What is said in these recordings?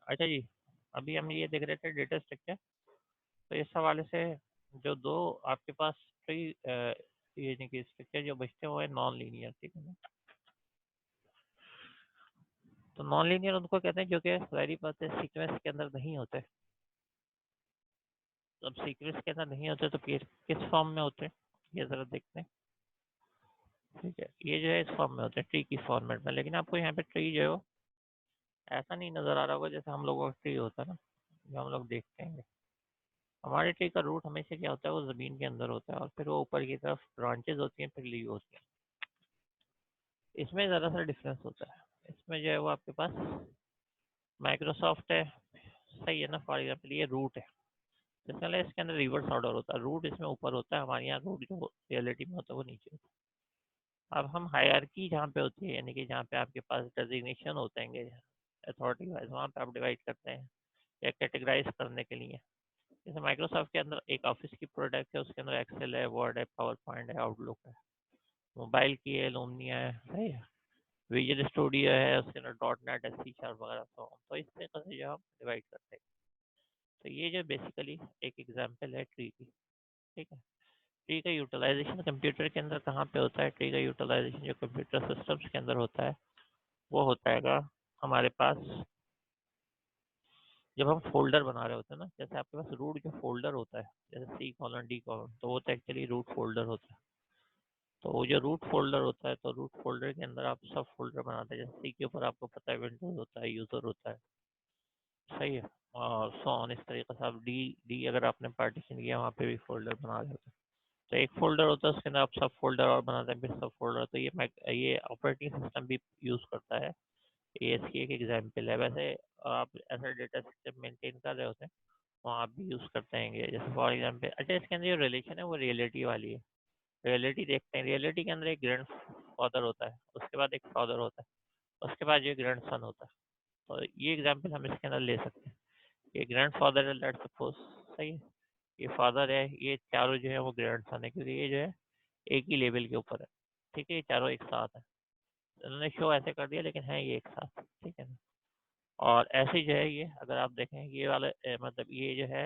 अच्छा जी, अभी हम ये देख रहे थे डेटा स्ट्रक्चर। तो इस हवाले से जो दो आपके पास ट्री यानी कि स्ट्रक्चर जो बचते हैं वो है नॉन लीनियर, ठीक है ना। तो नॉन लीनियर उनको कहते हैं जो कि सारी बातें सीक्वेंस के अंदर नहीं होते। अब सीक्वेंस के अंदर नहीं होते तो फिर किस फॉर्म में होते हैं, ये ज़रा देखते हैं। ठीक है, ये जो है इस फॉर्म में होते हैं, ट्री की फॉर्मेट में। लेकिन आपको यहाँ पे ट्री जो है वो ऐसा नहीं नज़र आ रहा होगा जैसे हम लोगों का ट्री होता है ना, जो हम लोग देखते हैं। हमारे ट्री का रूट हमेशा क्या होता है, वो ज़मीन के अंदर होता है और फिर वो ऊपर की तरफ ब्रांचेज होती हैं, फिर लीव होती हैं। इसमें ज़रा सा डिफरेंस होता है। इसमें जो है वो आपके पास माइक्रोसॉफ्ट है, सही है ना। फॉर एग्जाम्पल ये रूट है, इसमें इसके अंदर रिवर्स ऑर्डर होता है। रूट इसमें ऊपर होता है, हमारे यहाँ रूट जो रियलिटी में होता है वो नीचे होता है। अब हम हायरार्की जहाँ पे होती है, यानी कि जहाँ पे आपके पास डेजिग्नेशन होते हैं अथॉरिटी वाइज, वहाँ पे आप डिवाइड करते हैं या कैटेगराइज करने के लिए। जैसे माइक्रोसॉफ्ट के अंदर एक ऑफिस की प्रोडक्ट है, उसके अंदर एक्सेल है, वर्ड है, पावर पॉइंट है, आउटलुक है। मोबाइल की है, लूमिया है, सही है। विजुअल स्टूडियो है, उसके अंदर डॉट नेट है, सी शार्प वगैरह। तो इस तरीके से जो हम डिवाइड करते हैं। तो ये जो बेसिकली एक एग्जांपल है ट्री की, ठीक है। ट्री का यूटिलाइजेशन कंप्यूटर के अंदर कहाँ पे होता है? ट्री का यूटिलाइजेशन जो कंप्यूटर सिस्टम्स के अंदर होता है वो होता है हमारे पास जब हम फोल्डर बना रहे होते हैं ना। जैसे आपके पास रूट जो फोल्डर होता है, जैसे सी कॉलन डी कॉलन, तो वो तो एक्चुअली रूट फोल्डर होता है। तो वो जो रूट फोल्डर होता है, तो रूट फोल्डर के अंदर आप सब फोल्डर बनाते हैं। जैसे सी के ऊपर आपको पता है विंडोज होता है, यूजर होता है, सही है। और सो ऑन इस तरीके से आप डी डी अगर आपने पार्टीशन किया वहाँ पे भी फोल्डर बना रहे होते हैं। तो एक फोल्डर होता है, उसके अंदर आप सब फोल्डर और बनाते हैं, फिर सब फोल्डर। तो ये ऑपरेटिंग सिस्टम भी यूज़ करता है। ये इसकी एक एग्जाम्पल है। वैसे आप ऐसा डेटा सिस्टम मेंटेन कर रहे होते हैं, वहाँ आप भी यूज़ करते हैं। जैसे फॉर एग्जाम्पल, अच्छा इसके अंदर जो रिलेशन है वो रियलिटी वाली है। रियलिटी देखते हैं, रियलिटी के अंदर एक ग्रैंड फादर होता है, उसके बाद एक फादर होता है, उसके बाद जो ग्रैंड सन होता है। तो ये एग्जाम्पल हम इसके अंदर ले सकते हैं। ये ग्रैंड फादर है, लेट्स सपोज, सही है। ये फादर है, ये चारों जो है वो ग्रैंड सन है, क्योंकि ये जो है एक ही लेवल के ऊपर है। ठीक है, ये चारों एक साथ है। उन्होंने शो ऐसे कर दिया लेकिन है ये एक साथ, ठीक है ना। और ऐसे जो है ये अगर आप देखें ये वाला मतलब ये जो है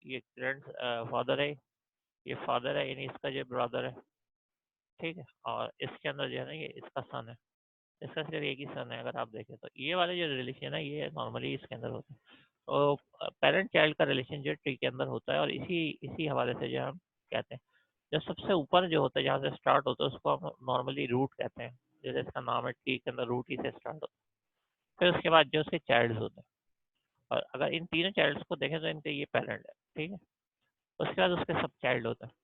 ये ग्रैंड फादर है, ये फादर है, यानी इसका जो ब्रदर है, ठीक है। और इसके अंदर जो है ना ये इसका सन है, इसका सिर्फ एक ही सन है। अगर आप देखें तो ये वाले जो रिलेशन है ये नॉर्मली इसके अंदर होता है। तो पेरेंट चाइल्ड का रिलेशन जो ट्री के अंदर होता है, और इसी इसी हवाले से जो हम कहते हैं, जो सबसे ऊपर जो होता है जहाँ से स्टार्ट होता है उसको हम नॉर्मली रूट कहते हैं। जैसे इसका नाम है, ट्री के अंदर रूट ही से स्टार्ट होता है। फिर उसके बाद जो उसके चाइल्ड्स होते हैं, और अगर इन तीनों चाइल्ड्स को देखें तो इनके ये पेरेंट है, ठीक है। उसके बाद उसके सब चाइल्ड होते हैं।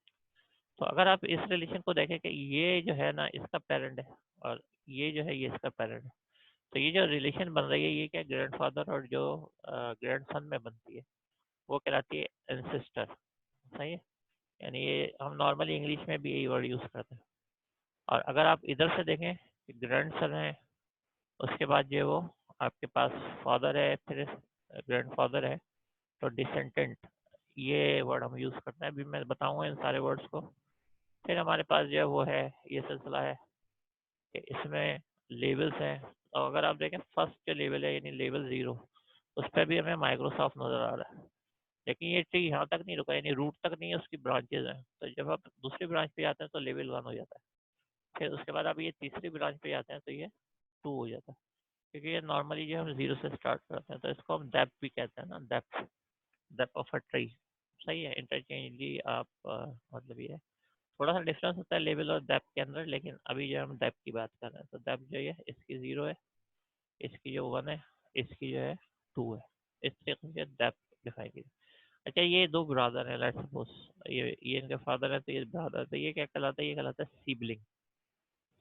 तो अगर आप इस रिलेशन को देखें कि ये जो है ना इसका पेरेंट है, और ये जो है ये इसका पेरेंट है, तो ये जो रिलेशन बन रही है ये क्या ग्रैंडफादर और जो ग्रैंडसन में बनती है वो कहलाती है एंसेस्टर, सही है। यानी ये हम नॉर्मली इंग्लिश में भी यही वर्ड यूज़ करते हैं। और अगर आप इधर से देखें कि ग्रैंडसन है, उसके बाद जो है वो आपके पास फादर है, फिर ग्रैंडफादर है, तो डिसेंडेंट, ये वर्ड हम यूज़ करते हैं। अभी मैं बताऊंगा इन सारे वर्ड्स को। फिर हमारे पास जो है वो है ये सिलसिला है कि इसमें लेवल्स हैं। और अगर आप देखें फर्स्ट जो लेवल है यानी लेवल 0, उस पर भी हमें माइक्रोसॉफ्ट नज़र आ रहा है। लेकिन ये ट्री यहाँ तक नहीं रुका, यानी रूट तक नहीं है, उसकी ब्रांचेज हैं। तो जब आप दूसरी ब्रांच पे जाते हैं तो लेवल 1 हो जाता है। फिर उसके बाद आप ये तीसरी ब्रांच पे जाते हैं तो ये 2 हो जाता है। क्योंकि ये नॉर्मली जो हम 0 से स्टार्ट करते हैं, तो इसको हम डेप्थ भी कहते हैं ना, depth, depth of a tree, सही है। इंटरचेंजली आप मतलब ये थोड़ा सा डिफरेंस होता है लेवल और डेप्थ के अंदर। लेकिन अभी जो हम डेप्थ की बात कर रहे हैं, तो डेप्थ जो है इसकी 0 है, इसकी जो 1 है, इसकी जो है 2 है। इस तरीके से डेप्थ डिफाइन की। अच्छा ये दो ब्रदर है, लेट्स सपोज ये इनके फादर है, तो ये ब्रदर, तो ये क्या कहलाता है? ये कहलाता है सिबलिंग।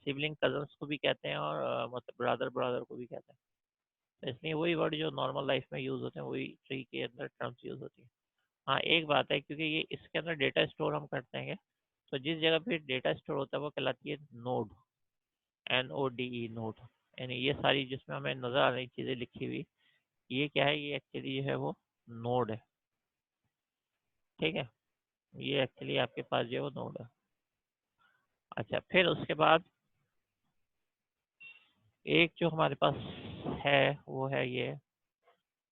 सिबलिंग कजन्स को भी कहते हैं, और मतलब ब्रदर ब्रदर को भी कहते हैं। तो इसलिए वही वर्ड जो नॉर्मल लाइफ में यूज़ होते हैं वही ट्री के अंदर टर्म्स यूज़ होती है। हाँ एक बात है, क्योंकि ये इसके अंदर डेटा स्टोर हम करते हैं, तो जिस जगह पे डेटा स्टोर होता है वो कहलाती है नोड, NODE, नोड। यानी ये सारी जिसमें हमें नज़र आ रही चीज़ें लिखी हुई, ये क्या है? ये एक्चुअली जो है वो नोड है, ठीक है। ये एक्चुअली आपके पास जो है वो नोड है। अच्छा फिर उसके बाद एक जो हमारे पास है वो है ये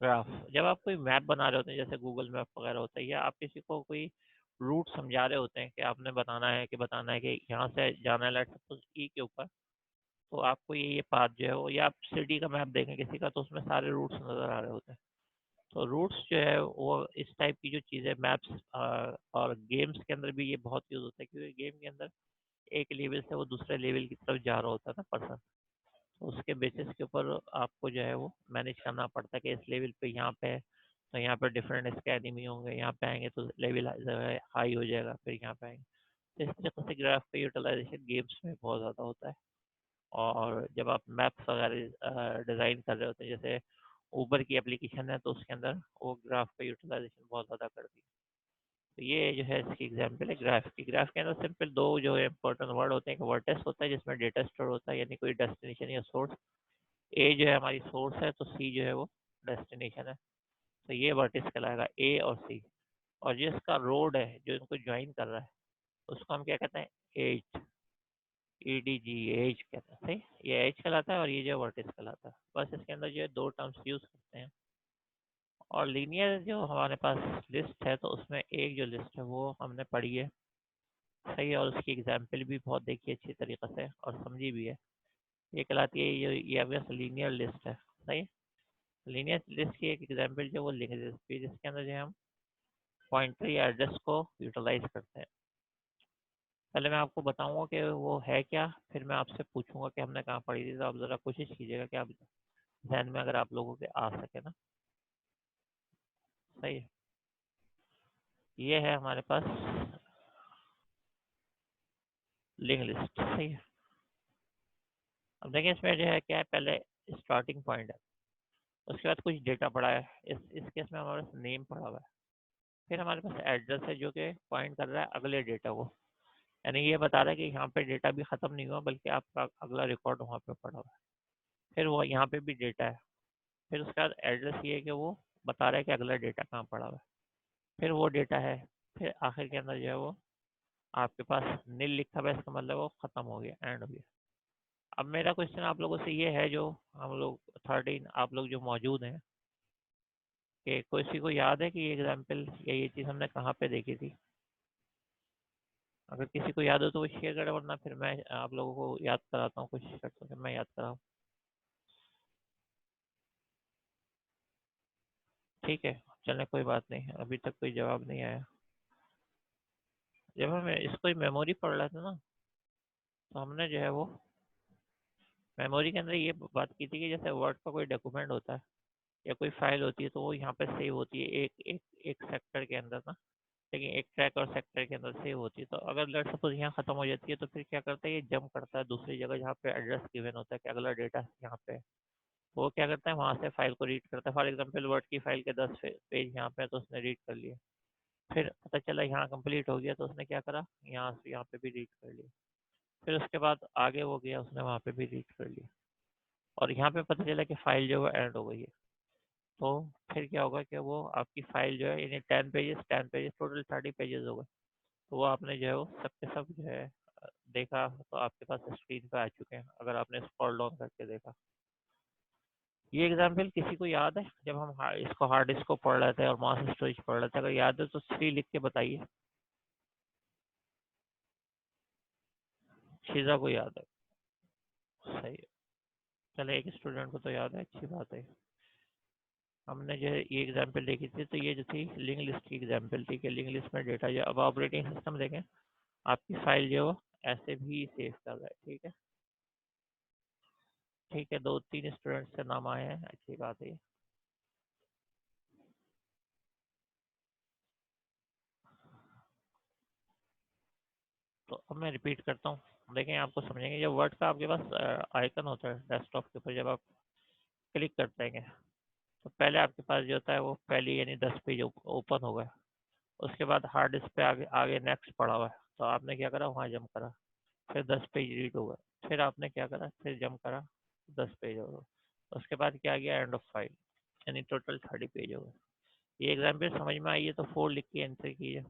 ग्राफ, जब आप कोई मैप बना रहे होते हैं जैसे गूगल मैप वगैरह होता है, या आप किसी को कोई रूट समझा रहे होते हैं कि आपने बताना है कि यहाँ से जाना है लेट्स सपोज ई के ऊपर, तो आपको ये पाथ जो है वो, या आप सिटी का मैप देखें किसी का तो उसमें सारे रूट्स नज़र आ रहे होते हैं। तो रूट्स जो है वो इस टाइप की जो चीज़ें मैप्स और गेम्स के अंदर भी ये बहुत यूज़ होता है, क्योंकि गेम के अंदर एक लेवल से वो दूसरे लेवल की तरफ जा रहा होता है ना पर्सन, तो उसके बेसिस के ऊपर आपको जो है वो मैनेज करना पड़ता है कि इस लेवल पे यहाँ पे है तो यहाँ पर डिफरेंट इसके एनिमी होंगे, यहाँ पे आएंगे तो लेवल हाई हो जाएगा, फिर यहाँ पे आएंगे। तो इस तरीके से ग्राफ का यूटिलाइजेशन गेम्स में बहुत ज़्यादा होता है। और जब आप मैप्स वगैरह डिज़ाइन कर रहे होते हैं, जैसे ऊबर की एप्लीकेशन है तो उसके अंदर वो ग्राफ का यूटिलाइजेशन बहुत ज़्यादा करती है। तो ये जो है इसकी एग्जांपल है ग्राफ की। ग्राफ के अंदर सिंपल दो जो है इंपॉर्टेंट वर्ड होते हैं, एक वर्टेक्स होता है जिसमें डेटा स्टोर होता है यानी कोई डेस्टिनेशन या सोर्स, ए जो है हमारी सोर्स है तो सी जो है वो डेस्टिनेशन है। तो ये वर्टेक्स कहलाएगा ए और सी। और जिसका रोड है जो इनको ज्वाइन कर रहा है उसको हम क्या कहते हैं, edge, E D G, edge कहते हैं। सही, ये एज कहलाता है और ये जो वर्टेक्स कहलाता है। बस इसके अंदर जो है दो टर्म्स यूज करते हैं। और लीनियर जो हमारे पास लिस्ट है तो उसमें एक जो लिस्ट है वो हमने पढ़ी है, सही है, और उसकी एग्जाम्पल भी बहुत देखी अच्छी तरीके से और समझी भी है। ये कहलाती है ये अभी लीनियर लिस्ट है। सही, लीनियर लिस्ट की एक एग्जाम्पल जो वो लिंक लिस्ट भी, जिसके अंदर जो है हम पॉइंटर या एड्रेस को यूटिलाइज करते हैं। पहले मैं आपको बताऊंगा कि वो है क्या, फिर मैं आपसे पूछूंगा कि हमने कहाँ पढ़ी थी, तो आप ज़रा कोशिश कीजिएगा कि आप ध्यान में अगर आप लोगों के आ सके ना। सही है, ये है हमारे पास लिंक लिस्ट। सही है, अब देखिए इसमें जो है क्या है, पहले स्टार्टिंग पॉइंट है, उसके बाद कुछ डेटा पड़ा है, इस केस में हमारे पास नेम पड़ा हुआ है, फिर हमारे पास एड्रेस है जो कि पॉइंट कर रहा है अगले डेटा को, यानी ये बता रहा है कि यहाँ पे डेटा भी ख़त्म नहीं हुआ बल्कि आपका अगला रिकॉर्ड वहाँ पे पड़ा हुआ है। फिर वो यहाँ पे भी डेटा है, फिर उसके बाद एड्रेस ये है कि वो बता रहा है कि अगला डेटा कहाँ पड़ा हुआ है, फिर वो डेटा है, फिर आखिर के अंदर जो है वो आपके पास नील लिखा हुआ है, इसका मतलब वो ख़त्म हो गया, एंड हो गया। अब मेरा क्वेश्चन आप लोगों से ये है, जो हम लोग 13 आप लोग जो मौजूद हैं, कि किसी को याद है कि ये एग्जाम्पल या ये चीज़ हमने कहाँ पे देखी थी? अगर किसी को याद हो तो वो शेयर करें, वरना फिर मैं आप लोगों को याद कराता हूँ, कोशिश करता हूँ कि मैं याद कराऊँ। ठीक है, चलें कोई बात नहीं, अभी तक कोई जवाब नहीं आया। जब हम इसको मेमोरी पढ़ रहे थे ना, तो हमने जो है वो मेमोरी के अंदर ये बात की थी कि जैसे वर्ड का कोई डॉक्यूमेंट होता है या कोई फाइल होती है तो वो यहाँ पे सेव होती है एक एक एक सेक्टर के अंदर ना, लेकिन एक ट्रैक और सेक्टर के अंदर सेव होती है। तो अगर लेट्स सपोज यहाँ खत्म हो जाती है तो फिर क्या करता है, ये जंप करता है दूसरी जगह जहाँ पे एड्रेस गिवन होता है कि अगला डेटा यहाँ पे है। तो वो क्या करता है, वहाँ से फाइल को रीड करता है। फॉर एग्जाम्पल वर्ड की फाइल के 10 पेज यहाँ पे है तो उसने रीड कर लिया, फिर पता चला यहाँ कंप्लीट हो गया तो उसने क्या करा, यहाँ से यहाँ पे भी रीड कर लिया, फिर उसके बाद आगे वो गया, उसने वहाँ पे भी रीड कर लिया, और यहाँ पे पता चला कि फाइल जो है एंड हो गई है। तो फिर क्या होगा कि वो आपकी फाइल जो है, यानी 10 पेजेस टोटल 30 पेजेस हो गए, तो वो आपने जो है वो सब के सब जो है देखा, तो आपके पास स्क्रीन पे आ चुके हैं अगर आपने स्क्रॉल डाउन करके देखा। ये एग्जाम्पल किसी को याद है, जब हम इसको हार्ड डिस्क को पढ़ रहे थे और मास स्टोरेज पढ़ रहे थे, अगर याद है तो 3 लिख के बताइए। शीजा को याद है, सही है, चले एक स्टूडेंट को तो याद है, अच्छी बात है। हमने जो है ये एग्जाम्पल देखी थी, तो ये जो थी लिंक लिस्ट की एग्जाम्पल थी कि लिंक लिस्ट में डेटा जो, अब ऑपरेटिंग सिस्टम देखें आपकी फाइल जो है वो ऐसे भी सेव कर रहा है। ठीक है, ठीक है, 2-3 स्टूडेंट्स से नाम आए हैं, अच्छी बात है। तो अब मैं रिपीट करता हूँ, देखें आपको समझेंगे। जब वर्ड का आपके पास आइकन होता है डेस्कटॉप के ऊपर, जब आप क्लिक करते हैं तो पहले आपके पास जो होता है वो पहली यानी 10 पेज ओपन होगा, उसके बाद हार्ड डिस्क पे आगे आगे नेक्स्ट पड़ा हुआ है, तो आपने क्या करा, वहाँ जंप करा, फिर 10 पेज रीड होगा, फिर आपने क्या करा, फिर जंप करा, 10 पेज होगा, उसके बाद क्या गया, एंड ऑफ फाइल, यानी टोटल 30 पेज होगा। ये एग्जाम्पल समझ में आई है तो 4 लिख के आंसर कीजिए।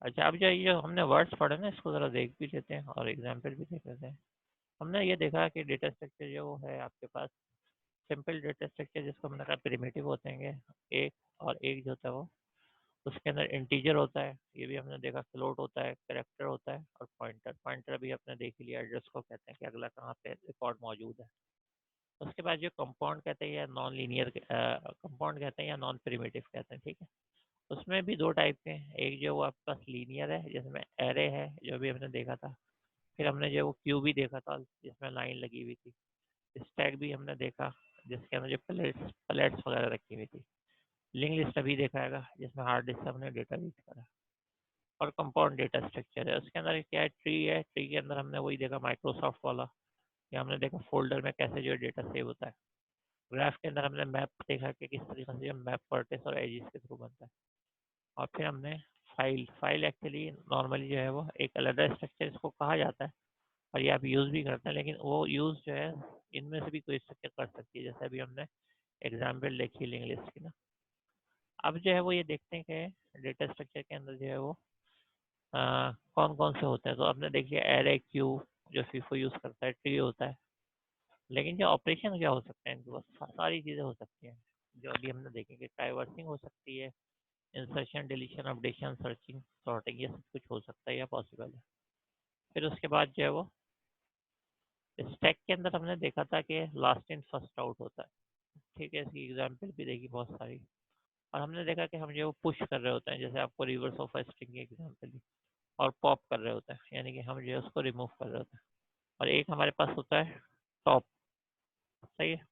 अच्छा, अब जो हमने वर्ड्स पढ़े ना, इसको ज़रा देख भी लेते हैं और एग्जाम्पल भी देख लेते हैं। हमने ये देखा कि डेटा स्ट्रक्चर जो है आपके पास, सिंपल डेटा स्ट्रक्चर जिसको हमने कहा प्रिमिटिव होते हैं, एक और एक जो होता है वो, उसके अंदर इंटीजर होता है, ये भी हमने देखा, फ्लोट होता है, करेक्टर होता है, और पॉइंटर। पॉइंटर भी आपने देख लिया, एड्रेस को कहते हैं कि अगला कहाँ पे रिकॉर्ड मौजूद है। उसके बाद जो कंपाउंड कहते हैं या नॉन लीनियर कंपाउंड कहते हैं या नॉन प्रिमिटिव कहते हैं, ठीक है। उसमें भी दो टाइप के हैं, एक जो वो आपके पास लीनियर है जिसमें एरे है, जो भी हमने देखा था। फिर हमने जो वो क्यू भी देखा था जिसमें लाइन लगी हुई थी। स्टैक भी हमने देखा जिसके अंदर जो पलेट्स वगैरह रखी हुई थी। लिंक लिस्ट अभी देखा है जिसमें हार्ड डिस्क से हमने डेटा रीड करा। और कंपाउंड डेटा स्ट्रक्चर है, उसके अंदर क्या है, ट्री है। ट्री के अंदर हमने वही देखा माइक्रोसॉफ्ट वाला, या हमने देखा फोल्डर में कैसे जो डेटा सेव होता है। ग्राफ के अंदर हमने मैप देखा कि किस तरीके से मैप वर्टेक्स और एजिस के थ्रू बनता है। और फिर हमने फाइल एक्चुअली नॉर्मली जो है वो एक अलग स्ट्रक्चर इसको कहा जाता है, और ये आप यूज़ भी करते हैं, लेकिन वो यूज़ जो है इनमें से भी कोई स्ट्रक्चर कर सकती है, जैसे अभी हमने एग्जाम्पल देखी लिंक लिस्ट की ना। अब जो है वो ये देखते हैं कि डेटा स्ट्रक्चर के अंदर जो है वो कौन कौन से होते हैं। तो आपने देख लिया एरे, क्यू जो फीफो यूज़ करता है, ट्री होता है। लेकिन जो ऑपरेशन क्या हो सकते हैं इनके पास, सारी चीज़ें हो सकती हैं जो अभी हमने देखेंगे। ट्राइवर्सिंग हो सकती है, insertion, deletion, updation, searching, sorting, ये सब कुछ हो सकता है या पॉसिबल है। फिर उसके बाद जो है वो स्टैक के अंदर हमने देखा था कि लास्ट इन फर्स्ट आउट होता है, ठीक है। इसकी एग्जाम्पल भी देखी बहुत सारी। और हमने देखा कि हम जो पुश कर रहे होते हैं, जैसे आपको रिवर्स ऑफ स्ट्रिंग की एग्जाम्पल दी, और पॉप कर रहे होते हैं, यानी कि हम जो है उसको रिमूव कर रहे होते हैं। और एक हमारे पास होता है टॉप, सही है।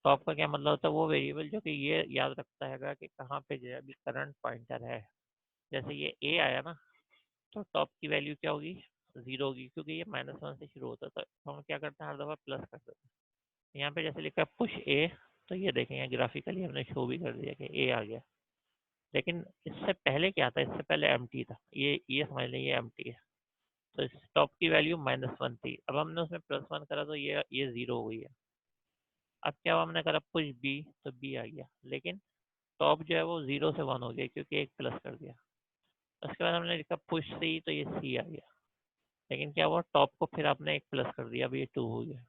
टॉप का क्या मतलब होता है, वो वेरिएबल जो कि ये याद रखता है कि कहाँ पे जो है अभी करंट पॉइंटर है। जैसे ये ए आया ना, तो टॉप की वैल्यू क्या होगी, 0 होगी, क्योंकि ये -1 से शुरू होता है। तो हम क्या करते हैं, हर दफ़ा प्लस कर देते हैं। यहाँ पे जैसे लिखा है पुश ए, तो ये देखें यहाँ ग्राफिकली हमने शो भी कर दिया कि ए आ गया। लेकिन इससे पहले क्या था, इससे पहले एम था, ये समझ लें ये एम है। तो इस टॉप की वैल्यू -1 थी, अब हमने उसमें +1 करा तो ये 0 हो गई है। अब क्या हुआ, हमने करा पुश बी, तो बी आ गया। लेकिन टॉप जो है वो 0 से 1 हो गया, क्योंकि एक प्लस कर दिया। उसके बाद हमने लिखा पुश सी, तो ये सी आ गया। लेकिन क्या हुआ, टॉप को फिर आपने एक प्लस कर दिया, अब ये 2 हो गया।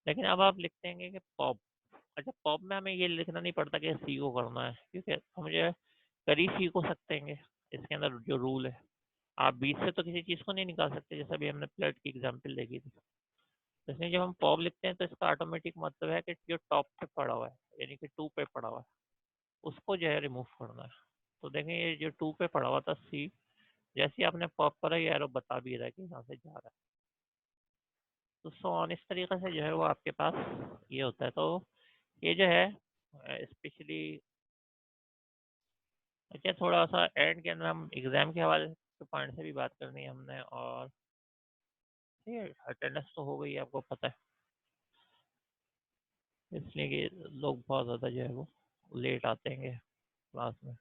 लेकिन अब आप लिखते हैं कि पॉप, अच्छा पॉप में हमें ये लिखना नहीं पड़ता कि सी को करना है, क्योंकि हम जो है कर ही सी को सकते हैं। इसके अंदर जो रूल है, आप बीच से तो किसी चीज़ को नहीं निकाल सकते, जैसे अभी हमने प्लट की एग्जांपल देखी थी। इसमें जब हम पॉप लिखते हैं तो इसका ऑटोमेटिक मतलब है कि जो टॉप पे पड़ा हुआ है, यानी कि 2 पे पड़ा हुआ है, उसको जो है रिमूव करना है। तो देखें ये जो 2 पे पड़ा हुआ था सी, जैसे ही आपने पॉप करा ये एरो बता भी रहा है कि यहाँ से जा रहा है। तो सो ऑन इस तरीके से जो है वो आपके पास ये होता है। तो ये जो है स्पेशली, अच्छा थोड़ा सा एंड के अंदर हम एग्जाम के हवाले के पॉइंट से भी बात करनी है हमने। और ये अटेंडेंस तो हो गई है, आपको पता है, इसलिए कि लोग बहुत ज़्यादा जो है वो लेट आते हैं क्लास में।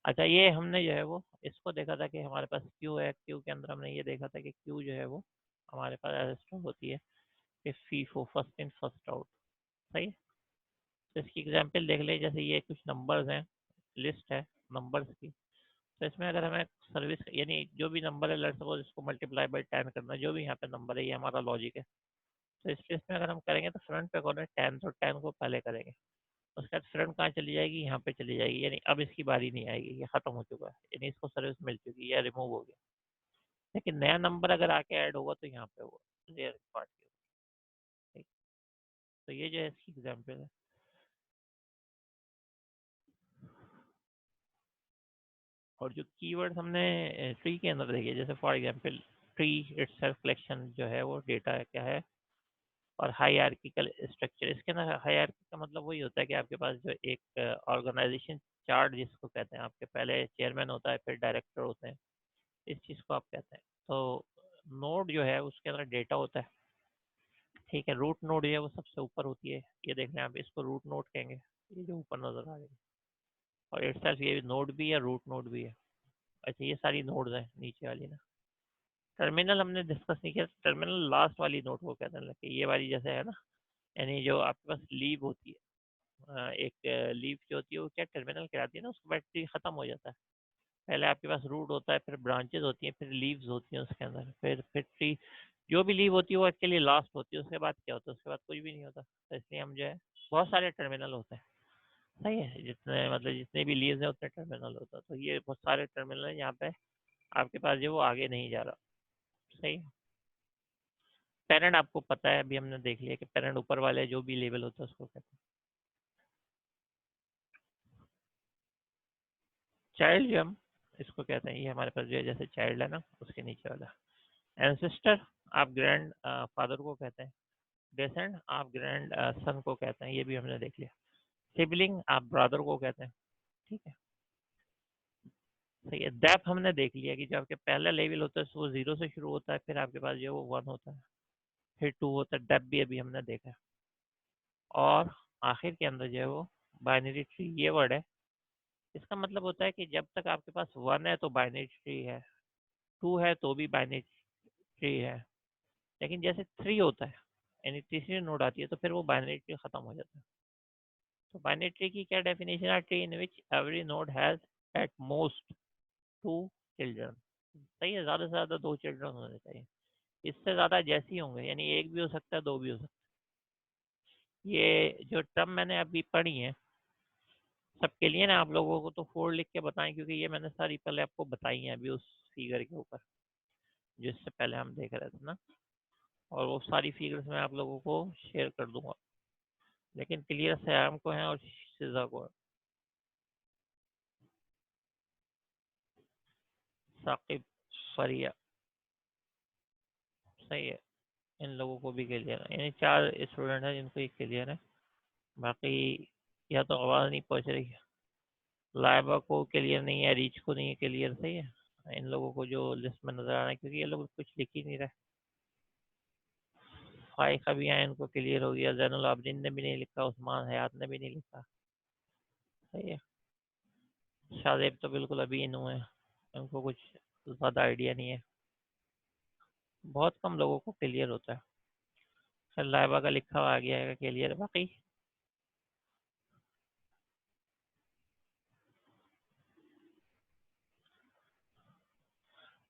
अच्छा ये हमने जो है वो इसको देखा था कि हमारे पास क्यू है, क्यू के अंदर हमने ये देखा था कि क्यू जो है वो हमारे पास ऐसे स्टोर होती है कि FIFO, first in first out, सही है। तो इसकी एग्जांपल देख ले, जैसे ये कुछ नंबर्स हैं, लिस्ट है नंबर्स की। तो इसमें अगर हमें सर्विस, यानी जो भी नंबर है, लेट्स सपोज इसको मल्टीप्लाई बाई 10 करना, जो भी यहाँ पे नंबर है, ये हमारा लॉजिक है। तो इस केस में अगर हम करेंगे तो फ्रंट पे कौन है, 10, तो 10 को पहले करेंगे। उसके बाद फ्रंट कहाँ चली जाएगी, यहाँ पे चली जाएगी, यानी अब इसकी बारी नहीं आएगी, ये खत्म हो चुका है, यानी इसको सर्विस मिल चुकी है या रिमूव हो गया। लेकिन नया नंबर अगर आके ऐड होगा तो यहाँ पे वो रेयर पार्ट की होगी, ठीक। तो ये जो है इसकी एग्जाम्पल है। और जो कीवर्ड हमने ट्री के अंदर देखे, जैसे for example tree itself collection जो है वो डेटा है क्या है, और हायरार्किकल स्ट्रक्चर। इसके अंदर हायरार्की का मतलब वही होता है कि आपके पास जो एक ऑर्गेनाइजेशन चार्ट जिसको कहते हैं, आपके पहले चेयरमैन होता है, फिर डायरेक्टर होते हैं, इस चीज़ को आप कहते हैं। तो नोड जो है उसके अंदर डेटा होता है, ठीक है। रूट नोड जो है वो सबसे ऊपर होती है, ये देख लें आप, इसको रूट नोड कहेंगे, ये जो ऊपर नजर आ रही है। और इटसेल्फ ये नोड भी है, रूट नोड भी है। अच्छा ये सारी नोड्स हैं नीचे वाली ना। टर्मिनल हमने डिस्कस नहीं किया, टर्मिनल लास्ट वाली नोड को कहते हैं, कि ये वाली जैसे है ना, यानी जो आपके पास लीव होती है, एक लीव जो होती है वो क्या टर्मिनल कहलाती है ना, उसका बैटरी खत्म हो जाता है। पहले आपके पास रूट होता है, फिर ब्रांचेस होती हैं, फिर लीव्स होती हैं उसके अंदर, फिर ट्री। जो भी लीव होती है वो एक्चुअली लास्ट होती है, उसके बाद क्या होता है, उसके बाद कुछ भी नहीं होता। तो इसलिए हम जो है बहुत सारे टर्मिनल होते हैं। सही है, जितने मतलब जितने भी लीव्स हैं उतने टर्मिनल होता है। तो ये बहुत सारे टर्मिनल हैं यहाँ पे आपके पास जो वो आगे नहीं जा रहा। सही है। पेरेंट आपको पता है, अभी हमने देख लिया कि पेरेंट ऊपर वाले जो भी लेवल होता है उसको कहते हैं। चाइल्ड जो हम इसको कहते हैं, ये हमारे पास जो है जैसे चाइल्ड है ना, उसके नीचे वाला। एंसेस्टर आप ग्रैंड फादर को कहते हैं। डेसेंड आप ग्रैंड सन को कहते हैं, ये भी हमने देख लिया। सिबलिंग आप ब्रदर को कहते हैं। ठीक है। सही है। डेप्थ हमने देख लिया कि जो आपके पहला लेवल होता है वो 0 से शुरू होता है, फिर आपके पास जो है वो 1 होता है, फिर 2 होता है। डेप्थ भी अभी हमने देखा है। और आखिर के अंदर जो है वो बाइनरी ट्री, ये वर्ड है। इसका मतलब होता है कि जब तक आपके पास 1 है तो बाइनरी ट्री है, 2 है तो भी बाइनरी ट्री है, लेकिन जैसे 3 होता है यानी तीसरी नोड आती है तो फिर वो बाइनरी ट्री खत्म हो जाता है। तो बाइनरी ट्री की क्या डेफिनेशन है? Tree in which every node has at most 2 children. सही है, ज्यादा से ज्यादा 2 चिल्ड्रन होने चाहिए। इससे ज्यादा जैसे ही होंगे, यानी एक भी हो सकता है, 2 भी हो सकता है। ये जो टर्म मैंने अभी पढ़ी है सबके लिए ना, आप लोगों को तो 4 लिख के बताएं, क्योंकि ये मैंने सारी पहले आपको बताई है अभी उस फिगर के ऊपर जिससे पहले हम देख रहे थे ना। और वो सारी फिगर्स मैं आप लोगों को शेयर कर दूंगा, लेकिन क्लियर सयाम को है और सिजा को है। साकिब, फरिया। सही है। इन लोगों को भी क्लियर है, यानी 4 स्टूडेंट हैं जिनको ये क्लियर है। बाकी या तो आवाज़ नहीं पहुंच रही है, लाइबा को क्लियर नहीं है, रीच को नहीं है क्लियर। सही है। इन लोगों को जो लिस्ट में नजर आ रहा है, क्योंकि ये लोग कुछ लिख ही नहीं रहे। फाइव का भी आया, इनको क्लियर हो गया। जैनुल आबदीन ने भी नहीं लिखा, उस्मान हयात ने भी नहीं लिखा। सही है। शादेब तो बिल्कुल अभी इन हुए हैं, इनको कुछ ज़्यादा आइडिया नहीं है। बहुत कम लोगों को क्लियर होता है। खैर लाइबा का लिखा हुआ आ गया है क्लियर। बाकी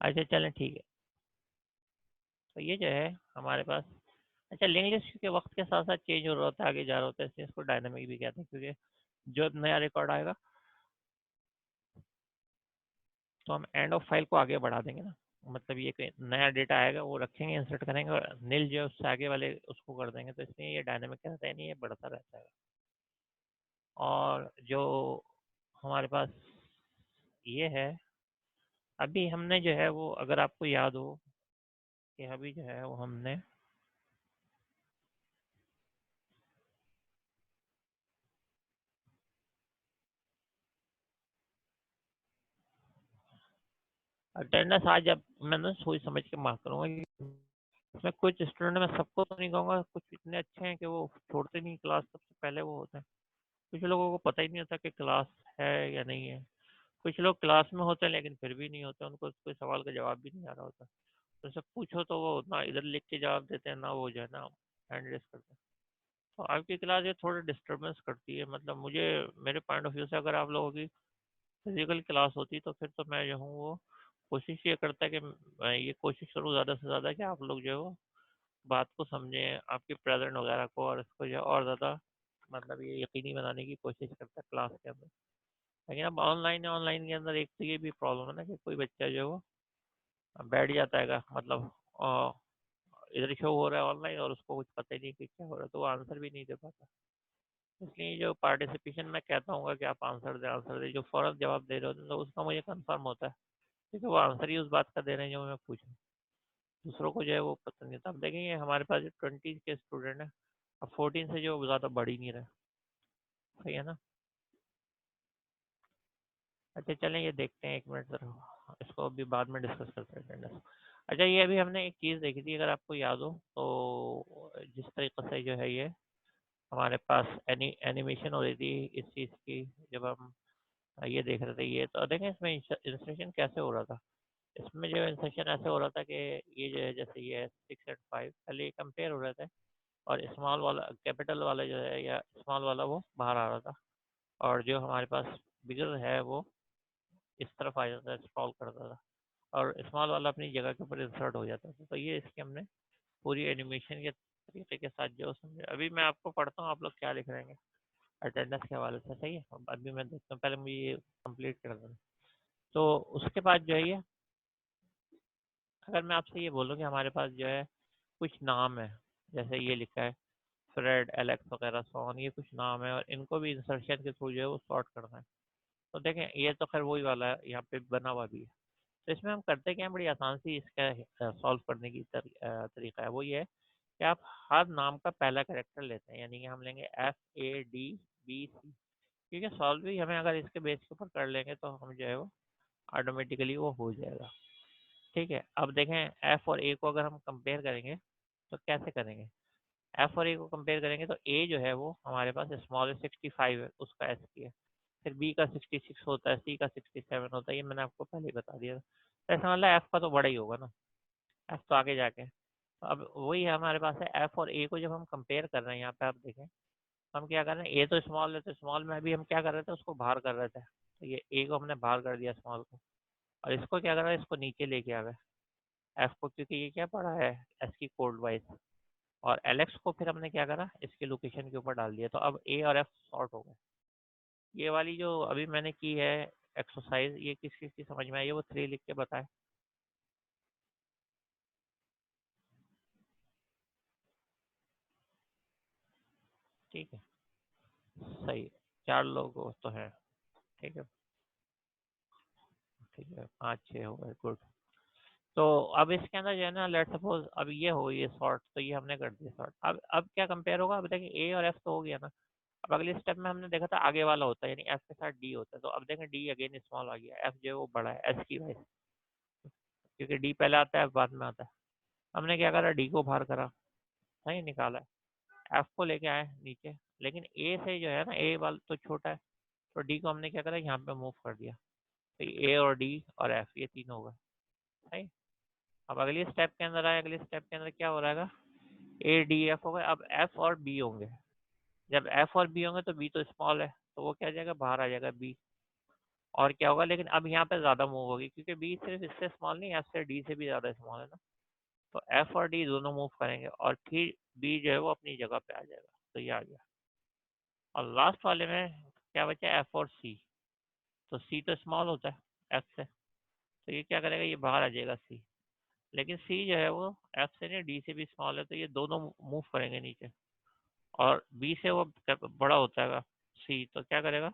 अच्छा चलें, ठीक है। तो ये जो है हमारे पास, अच्छा लिंक लिस्ट के वक्त के साथ साथ चेंज हो रहा होता है, आगे जा रहा होता है, इसलिए इसको डायनामिक भी कहते हैं। क्योंकि जो नया रिकॉर्ड आएगा तो हम एंड ऑफ फाइल को आगे बढ़ा देंगे ना। मतलब ये कोई नया डेटा आएगा वो रखेंगे, इंसर्ट करेंगे, और नील जो है उससे आगे वाले उसको कर देंगे। तो इसलिए ये डायनामिक कहता है, नहीं ये बढ़ता रहता है। और जो हमारे पास ये है, अभी हमने जो है वो, अगर आपको याद हो कि अभी जो है वो हमने अटेंडेंस आज, अब मैंने सोच समझ के मार्क करूंगा कि उसमें कुछ स्टूडेंट, मैं सबको तो नहीं कहूँगा, कुछ इतने अच्छे हैं कि वो छोड़ते नहीं क्लास, सबसे पहले वो होते हैं। कुछ लोगों को पता ही नहीं होता कि क्लास है या नहीं है। कुछ लोग क्लास में होते हैं लेकिन फिर भी नहीं होते, उनको कोई सवाल का जवाब भी नहीं आ रहा होता। तो उनसे पूछो तो वो ना इधर लिख के जवाब देते हैं, ना वो जो है ना हैंड रेस करते हैं। तो आपकी क्लास ये थोड़ी डिस्टर्बेंस करती है। मतलब मुझे, मेरे पॉइंट ऑफ व्यू से अगर आप लोगों की फिजिकल क्लास होती तो फिर तो मैं जो हूँ वो कोशिश ये करता कि मैं ये कोशिश करूँ ज़्यादा से ज़्यादा कि आप लोग जो है वो बात को समझें, आपके प्रेजेंट वगैरह को, और इसको जो है और ज़्यादा मतलब ये यकीनी बनाने की कोशिश करता है क्लास के अंदर। लेकिन अब ऑनलाइन है, ऑनलाइन के अंदर एक तो ये भी प्रॉब्लम है ना कि कोई बच्चा जो है वो बैठ जाता है मतलब इधर शो हो रहा है ऑनलाइन और उसको कुछ पता ही नहीं कि क्या हो रहा है, तो वो आंसर भी नहीं दे पाता। इसलिए जो पार्टिसिपेशन मैं कहता हूँ कि आप आंसर दे, जो फौरन जवाब दे रहे होते हैं तो उसका मुझे कंफर्म होता है, क्योंकि वो आंसर ही उस बात का दे रहे हैं जो मैं पूछूँ। दूसरों को जो है वो पता नहीं था। अब देखेंगे हमारे पास जो 20 के स्टूडेंट हैं, अब 14 से जो ज़्यादा बढ़ ही नहीं रहे। सही है ना। अच्छा चलें, ये देखते हैं, एक मिनट जरा, इसको अभी बाद में डिस्कस करते हैं अटेंडेंस। अच्छा ये अभी हमने एक चीज़ देखी थी, अगर आपको याद हो तो, जिस तरीके से जो है ये हमारे पास एनिमेशन हो रही थी इस चीज़ की, जब हम ये देख रहे थे, ये तो देखें इसमें इंसर्शन कैसे हो रहा था। इसमें जो इंसर्शन ऐसे हो रहा था कि ये जो है जैसे ये 6 और 5 पहले कंपेयर हो रहे थे, और स्मॉल वाला कैपिटल वाला जो है या स्मॉल वाला वो बाहर आ रहा था, और जो हमारे पास बिगर है वो इस तरफ आ जाता था, स्क्रॉल करता था, और स्मॉल वाला अपनी जगह के ऊपर इंसर्ट हो जाता था। तो ये इसकी हमने पूरी एनिमेशन के तरीके के साथ जो समझे। अभी मैं आपको पढ़ता हूँ, आप लोग क्या लिख रहे हैं अटेंडेंस के हवाले से, सही है। अभी मैं देखता हूँ, पहले मुझे ये कंप्लीट कर देना। तो उसके बाद जो है ये, अगर मैं आपसे ये बोलूँ कि हमारे पास जो है कुछ नाम है, जैसे ये लिखा है फ्रेड, एलेक्स वगैरह, सोन, ये कुछ नाम है और इनको भी इंसर्शन के थ्रू जो है वो सॉर्ट करना है। तो देखें, ये तो खैर वही वाला है, यहाँ पे बना हुआ भी है। तो इसमें हम करते क्या हैं, बड़ी आसान सी इसका सॉल्व करने की तरीका है। वो ये है कि आप हर नाम का पहला कैरेक्टर लेते हैं, यानी कि हम लेंगे FADBC, ठीक है। सॉल्व भी हमें अगर इसके बेस के ऊपर कर लेंगे तो हम जो है वो ऑटोमेटिकली वो हो जाएगा, ठीक है। अब देखें, एफ और ए को अगर हम कंपेयर करेंगे तो कैसे करेंगे। एफ और ए को कंपेयर करेंगे तो ए जो है वो हमारे पास स्मॉल 65 है, उसका एस की है। फिर बी का 66 होता है, सी का 67 होता है, ये मैंने आपको पहले ही बता दिया था। तो ऐसा मतलब एफ का तो बड़ा ही होगा ना, एफ तो आगे जाके। तो अब वही है हमारे पास है, एफ और ए को जब हम कंपेयर कर रहे हैं, यहाँ पे आप देखें हम क्या कर रहे हैं, ए तो स्मॉल है, तो स्मॉल में अभी हम क्या कर रहे थे, उसको बाहर कर रहे थे। तो ये ए को हमने बाहर कर दिया स्मॉल को, और इसको क्या कर रहा है, इसको नीचे लेके आ गए एफ को, क्योंकि ये क्या पड़ा है एस की कोड वाइज। और एलेक्स को फिर हमने क्या करा, इसके लोकेशन के ऊपर डाल दिया। तो अब ए और एफ सॉर्ट हो गए। ये वाली जो अभी मैंने की है एक्सरसाइज, ये किस किस की समझ में आई है, वो 3 लिख के बताए। ठीक है, सही, 4 लोग तो हैं, ठीक है। ठीक है, 5 6 हो गए, गुड। तो अब इसके अंदर जो है ना, लेट सपोज अब ये हो, ये सॉर्ट, तो ये हमने कर दिया सॉर्ट। अब क्या कंपेयर होगा, अब देखिए ए और एफ तो हो गया ना। अब अगले स्टेप में हमने देखा था आगे वाला होता है, यानी एफ के साथ डी होता है। तो अब देखें डी अगेन स्मॉल आ गया, एफ जो है वो बड़ा है एस की वजह से, क्योंकि डी पहले आता है एफ बाद में आता है। हमने क्या करा, डी को बाहर करा, सही निकाला, एफ को लेके आए नीचे। लेकिन ए से जो है ना, ए वाला तो छोटा है, तो डी को हमने क्या करा, यहाँ पे मूव कर दिया। तो ए और डी और एफ ये तीन होगा, सही। अब अगली स्टेप के अंदर आए, अगले स्टेप के अंदर क्या हो रहा है, ए डी एफ हो गए। अब एफ और बी होंगे, जब एफ और बी होंगे तो बी तो स्मॉल है, तो वो क्या आ जाएगा, बाहर आ जाएगा बी। और क्या होगा, लेकिन अब यहाँ पे ज़्यादा मूव होगी, क्योंकि बी सिर्फ इससे स्मॉल नहीं, एफ से डी से भी ज़्यादा स्मॉल है ना। तो एफ और डी दोनों मूव करेंगे और फिर बी जो है वो अपनी जगह पे आ जाएगा। तो ये आ गया। और लास्ट वाले में क्या बचा, एफ और सी। तो सी तो स्मॉल होता है एफ से, तो ये क्या करेगा, ये बाहर आ जाएगा सी। लेकिन सी जो है वो एफ से नहीं, डी से भी स्मॉल है, तो ये दोनों मूव करेंगे नीचे। और बी से वो बड़ा होता है सी, तो क्या करेगा,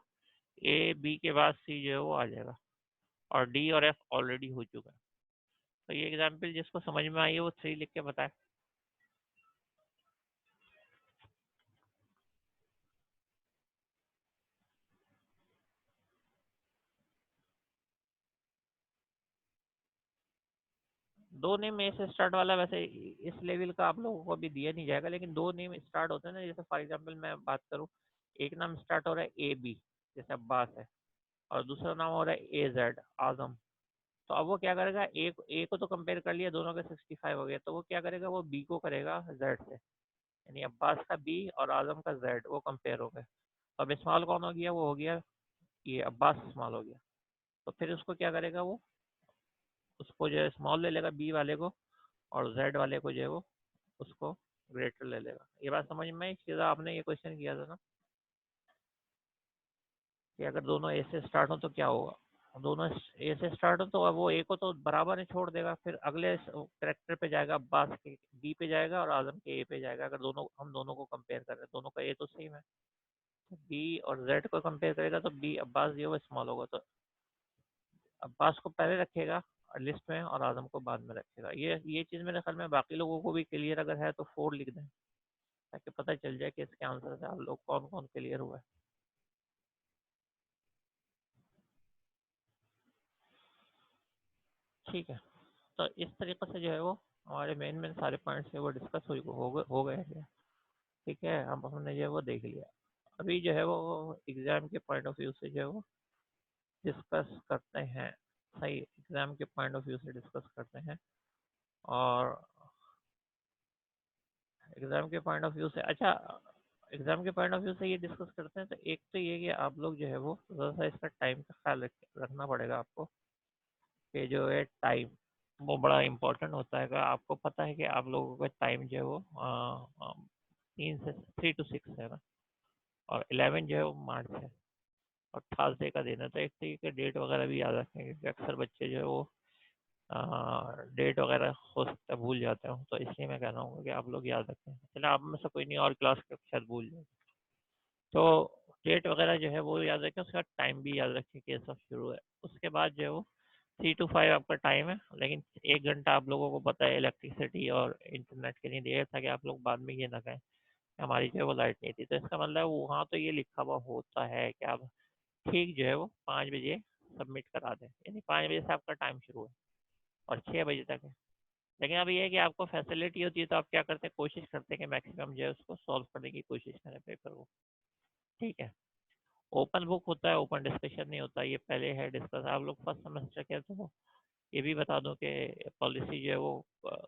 ए बी के बाद सी जो है वो आ जाएगा। और डी और एफ ऑलरेडी हो चुका है। तो ये एग्जाम्पल जिसको समझ में आई है वो 3 लिख के बताए। दो नेम ए से स्टार्ट वाला वैसे इस लेवल का आप लोगों को अभी दिया नहीं जाएगा, लेकिन दो नेम स्टार्ट होते हैं ना, जैसे फॉर एग्जांपल मैं बात करूं, एक नाम स्टार्ट हो रहा है ए बी, जैसे अब्बास है, और दूसरा नाम हो रहा है ए जेड, आजम। तो अब वो क्या करेगा, ए को तो कंपेयर कर लिया, दोनों के 65 हो गए, तो वो क्या करेगा, वो बी को करेगा जेड से, यानी अब्बास का बी और आजम का जेड, वो कंपेयर हो गए। तो अब स्मॉल कौन हो गया, वो हो गया ये अब्बास स्मॉल हो गया। तो फिर उसको क्या करेगा, वो उसको जो है स्मॉल ले लेगा बी वाले को, और जेड वाले को जो है वो उसको ग्रेटर ले लेगा। ये बात समझ में आई, सीधा आपने ये क्वेश्चन किया था ना, कि अगर दोनों ए से स्टार्ट हो तो क्या होगा। दोनों ए से स्टार्ट हो तो अब वो ए को तो बराबर ही छोड़ देगा, फिर अगले करेक्टर पे जाएगा, अब्बास के बी पे जाएगा और आजम के ए पे जाएगा। अगर दोनों हम दोनों को कंपेयर करें, दोनों का ए तो सेम है, तो बी और जेड को कंपेयर करेगा तो बी अब्बास जो है वो स्मॉल होगा, तो अब्बास को पहले रखेगा लिस्ट में और आजम को बाद में रखेगा। ये चीज़ मेरे ख्याल में बाकी लोगों को भी क्लियर अगर है तो 4 लिख दें, ताकि पता चल जाए कि इसके आंसर से आप लोग कौन कौन क्लियर हुआ है। ठीक है, तो इस तरीके से जो है वो हमारे मेन मेन सारे पॉइंट्स है वो डिस्कस हो गए हैं। ठीक है, अब हमने जो है वो देख लिया। अभी जो है वो एग्ज़ाम के पॉइंट ऑफ व्यू से जो है वो डिस्कस करते हैं। सही, एग्ज़ाम के पॉइंट ऑफ व्यू से डिस्कस करते हैं। और एग्ज़ाम के पॉइंट ऑफ व्यू से, अच्छा, एग्जाम के पॉइंट ऑफ व्यू से ये डिस्कस करते हैं, तो एक तो ये कि आप लोग जो है वो थोड़ा सा इसका टाइम का ख्याल रखना पड़ेगा आपको, कि जो है टाइम वो बड़ा इम्पोर्टेंट होता है। आपको पता है कि आप लोगों का टाइम जो है वो 3 से 6 है ना, और 11 जो है वो मार्च है, और थर्सडे का दिन है। तो एक तो ये डेट वगैरह भी याद रखें, क्योंकि अक्सर बच्चे जो है वो डेट वगैरह हो सकता है भूल जाते हो, तो इसलिए मैं कह रहा हूँ कि आप लोग याद रखें। चलो आप में से कोई नहीं और क्लास के शायद भूल जाए, तो डेट वगैरह जो है वो याद रखें, उसका टाइम भी याद रखें कि ये सब शुरू है। उसके बाद जो है वो 3 to 5 आपका टाइम है, लेकिन 1 घंटा आप लोगों को पता है इलेक्ट्रिसिटी और इंटरनेट के लिए दिया था, कि आप लोग बाद में ये ना कहें कि हमारी जो है वो लाइट नहीं थी। तो इसका मतलब वहाँ तो ये लिखा हुआ होता है कि आप ठीक जो है वो 5 बजे सबमिट करा दें, यानी 5 बजे से आपका टाइम शुरू है और 6 बजे तक है। लेकिन अब ये है कि आपको फैसिलिटी होती है, तो आप क्या करते हैं, कोशिश करते हैं कि मैक्सिमम जो है उसको सॉल्व करने की कोशिश करें पेपर को। ठीक है, ओपन बुक होता है, ओपन डिस्कशन नहीं होता, ये पहले है डिस्कस। आप लोग फर्स्ट सेमेस्टर के, तो ये भी बता दूं कि पॉलिसी जो है वो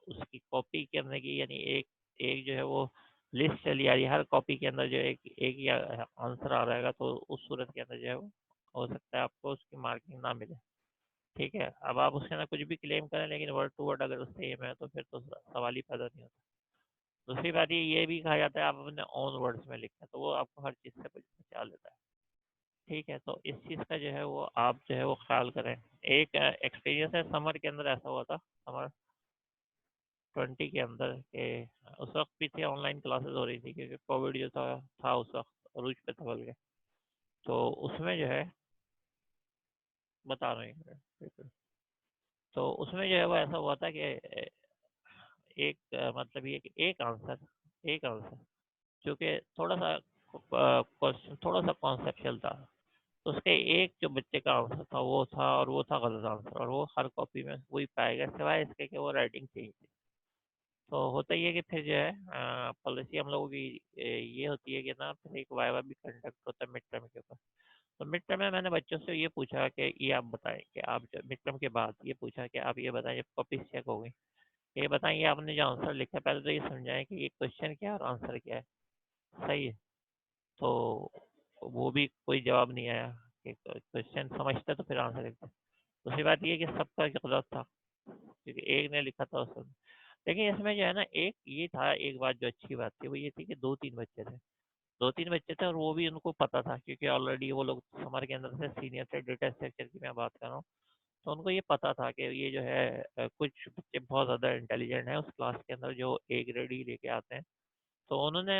उसकी कॉपी करने की, यानी एक एक जो है वो लिस्ट चली आ रही है, हर कॉपी के अंदर जो एक एक या आंसर आ रहेगा, तो उस सूरत के अंदर जो है वो हो सकता है आपको उसकी मार्किंग ना मिले। ठीक है, अब आप उसके अंदर कुछ भी क्लेम करें, लेकिन वर्ड टू वर्ड अगर सेम है तो फिर तो सवाल ही पैदा नहीं होता। दूसरी बात ये भी कहा जाता है आप अपने ओन वर्ड्स में लिखें, तो वो आपको हर चीज़ से बचा लेता है। ठीक है, तो इस चीज़ का जो है वो आप जो है वो ख्याल करें। एक एक्सपीरियंस है, समर के अंदर ऐसा हुआ था, समर 20 के अंदर के, उस वक्त भी थे ऑनलाइन क्लासेस हो रही थी, क्योंकि कोविड जो था उस वक्त अरूज पे था बल्कि। तो उसमें जो है बता रहे हैं, तो उसमें जो है वो ऐसा हुआ था कि एक मतलब ये कि एक आंसर जो कि थोड़ा सा क्वेश्चन थोड़ा सा कॉन्सेप्चुअल था, तो उसके एक जो बच्चे का आंसर था वो था, और वो था गलत आंसर, और वो हर कॉपी में वही पाएगा, सिवाय इसके कि वो राइटिंग चाहिए थी। तो होता ही है कि फिर जो है पॉलिसी हम लोगों की ये होती है कि ना, फिर एक वाइवा भी कंडक्ट होता है मिड टर्म के ऊपर। तो मिड टर्म में मैंने बच्चों से ये पूछा कि ये आप बताएं कि आप मिड टर्म के बाद ये पूछा कि आप ये बताएं, जब कॉपीज चेक हो गई, ये बताइए आपने जो आंसर लिखा है, पहले तो ये समझाएं कि ये क्वेश्चन क्या है और आंसर क्या है। सही है, तो वो भी कोई जवाब नहीं आया कि क्वेश्चन समझते तो फिर आंसर लिखते। दूसरी बात ये कि सबका गलत था, क्योंकि एक ने लिखा था उसमें। लेकिन इसमें जो है ना, एक ये था, एक बात जो अच्छी बात थी वो ये थी कि 2-3 बच्चे थे, 2-3 बच्चे थे, और वो भी उनको पता था, क्योंकि ऑलरेडी वो लोग समर के अंदर से सीनियर थे। डेटा स्ट्रक्चर की मैं बात कर रहा हूँ, तो उनको ये पता था कि ये जो है कुछ बच्चे बहुत ज़्यादा इंटेलिजेंट हैं उस क्लास के अंदर, जो ए ग्रेड ही लेके आते हैं। तो उन्होंने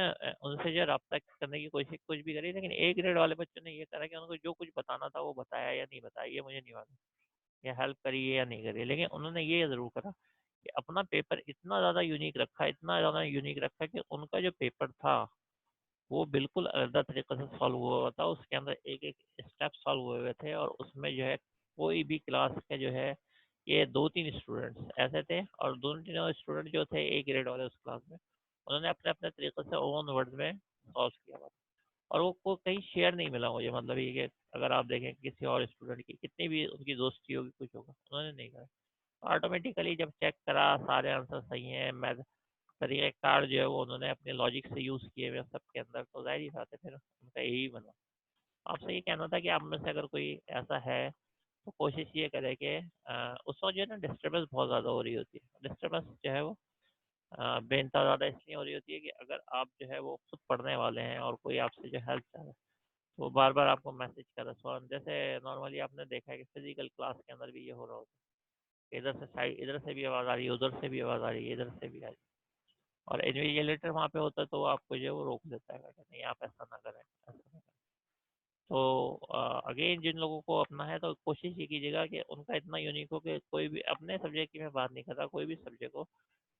उनसे जो रब्ता करने की कोशिश कुछ भी करी, लेकिन ए ग्रेड वाले बच्चों ने ये करा कि उनको जो कुछ बताना था वो बताया या नहीं बताया ये मुझे नहीं मालूम, या हेल्प करी है या नहीं करी, लेकिन उन्होंने ये ज़रूर करा कि अपना पेपर इतना ज़्यादा यूनिक रखा, इतना ज़्यादा यूनिक रखा कि उनका जो पेपर था वो बिल्कुल अलग तरीके से सॉल्व हुआ हुआ था। उसके अंदर एक एक स्टेप सॉल्व हुए हुए थे, और उसमें जो है कोई भी क्लास के जो है ये 2-3 स्टूडेंट्स ऐसे थे, और दोनों तीनों स्टूडेंट जो थे ए ग्रेड वाले उस क्लास में, उन्होंने अपने अपने तरीके से ओन वर्ड में सॉल्व किया हुआ था। और वो को कहीं शेयर नहीं मिला मुझे, मतलब ये कि अगर आप देखें किसी और स्टूडेंट की कितनी भी उनकी दोस्ती होगी कुछ होगा, उन्होंने नहीं करा। ऑटोमेटिकली जब चेक करा सारे आंसर सही हैं, मैं तरीके कार जो है वो उन्होंने अपने लॉजिक से यूज़ किए हुए सबके अंदर, तो जाहिर ही बात है फिर उनका यही बना। आपसे ये कहना था कि आप में से अगर कोई ऐसा है, तो कोशिश ये करे कि उस वक्त जो है ना डिस्टर्बेंस बहुत ज़्यादा हो रही होती है। डिस्टर्बेंस जो है वो बेनता ज़्यादा इसलिए हो रही होती है कि अगर आप जो है वो खुद पढ़ने वाले हैं और कोई आपसे जो हेल्प चाह रहा है, तो बार बार आपको मैसेज कर रहा है सवाल। जैसे नॉर्मली आपने देखा है कि फिजिकल क्लास के अंदर भी ये हो रहा होता है, इधर से साइड, इधर से भी आवाज़ आ रही है, उधर से भी आवाज़ आ रही है, इधर से भी आ रही है, और इन्विजिलेटर वहाँ पे होता है, तो वो आपको जो है वो रोक देता है कि नहीं आप ऐसा ना करें, ऐसा ना करें। तो अगेन जिन लोगों को अपना है, तो कोशिश ये कीजिएगा कि उनका इतना यूनिक हो कि कोई भी अपने सब्जेक्ट की मैं बात नहीं कर रहा, कोई भी सब्जेक्ट को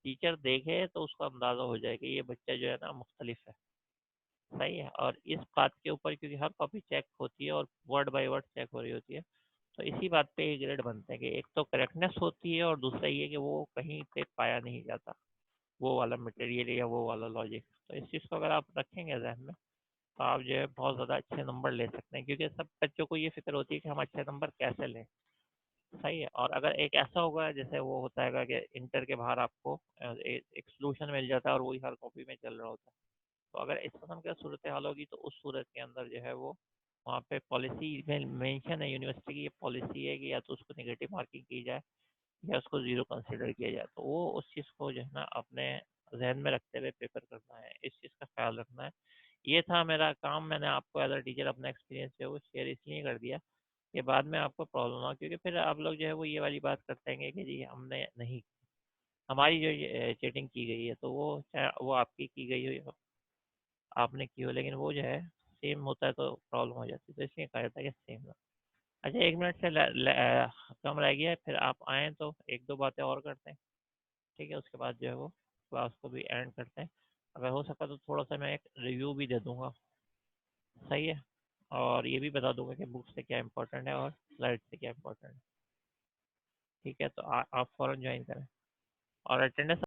टीचर देखे तो उसको अंदाज़ा हो जाए कि ये बच्चा जो है ना मुख्तलिफ है। सही है, और इस बात के ऊपर क्योंकि हर कॉपी चेक होती है और वर्ड बाय वर्ड चेक हो रही होती है, तो इसी बात पे ये ग्रेड बनते हैं कि एक तो करेक्टनेस होती है, और दूसरा ये कि वो कहीं पे पाया नहीं जाता, वो वाला मटेरियल या वो वाला लॉजिक। तो इस चीज़ को अगर आप रखेंगे ज़हन में, तो आप जो है बहुत ज़्यादा अच्छे नंबर ले सकते हैं, क्योंकि सब बच्चों को ये फिक्र होती है कि हम अच्छे नंबर कैसे लें। सही है, और अगर एक ऐसा होगा जैसे वो होता है कि इंटर के बाहर आपको एक सोल्यूशन मिल जाता है और वही हर कॉपी में चल रहा होता है, तो अगर इस किस्म की सूरत हाल होगी तो उस सूरत के अंदर जो है वो वहाँ पे पॉलिसी में मेंशन है, यूनिवर्सिटी की ये पॉलिसी है कि या तो उसको नेगेटिव मार्किंग की जाए या उसको ज़ीरो कंसिडर किया जाए। तो वो उस चीज़ को जो है ना अपने जहन में रखते हुए पेपर करना है, इस चीज़ का ख्याल रखना है। ये था मेरा काम, मैंने आपको एज अ टीचर अपना एक्सपीरियंस जो है वो शेयर इसलिए कर दिया कि बाद में आपको प्रॉब्लम ना, क्योंकि फिर आप लोग जो है वो ये वाली बात करते हैं कि जी हमने नहीं, हमारी जो चीटिंग की गई है तो वो चाहे वो आपकी की गई हो, आपने की हो, लेकिन वो जो है सेम होता है तो प्रॉब्लम हो जाती है, तो इसलिए कहा जाता है कि सेम ना। अच्छा, 1 मिनट से कम रह गया है, फिर आप आएँ तो एक दो बातें और करते हैं, ठीक है? उसके बाद जो है वो क्लास को भी एंड करते हैं। अगर हो सका तो थोड़ा सा मैं एक रिव्यू भी दे दूंगा, सही है? और ये भी बता दूंगा कि बुक से क्या इंपॉर्टेंट है और स्लाइड से क्या इंपॉर्टेंट है, ठीक है? तो आप फ़ौरन ज्वाइन करें और अटेंडेंस